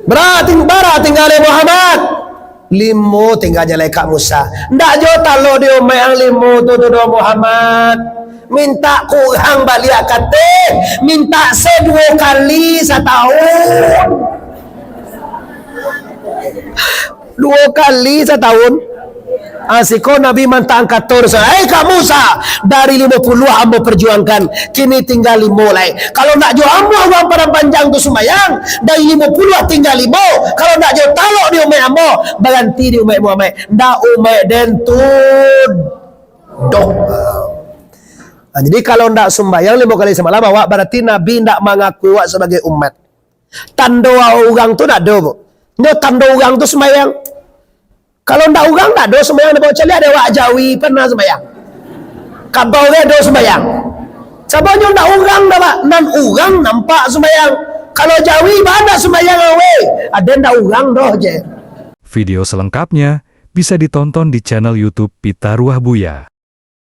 Bara tinggal Muhammad. Limo tinggalnya Kak Musa. Ndak jo talo dia yang limo tu Muhammad. Minta kurang balik kate, minta sedua kali setahun. 2 kali setahun. Asiko Nabi mantang katur Kak Musa, dari 50 hamba perjuangkan, kini tinggal 5 lagi. Kalau nak jo hamba uang pada panjang tu semayang, dari 50 tinggal 5. Kalau nak jo talok di umai hamba, berhenti di umai Muhammad. Ndak umai dentud dok. Jadi kalau ndak sembayang 5 kali semalam, awak berarti Nabi ndak mengaku awak sebagai umat. Tanda orang tu nak do. Nyo tanda orang tu sembayang. Kalau ndak orang tak do sembahyang depan cali ada wak Jawi pernah sembahyang. Kabau dia do sembahyang. Sabanya ndak orang dah pak, nan orang nampak sembahyang. Kalau Jawi mana sembahyang awe? Ada ndak orang doh je. Video selengkapnya bisa ditonton di channel YouTube Pita Ruah Buya.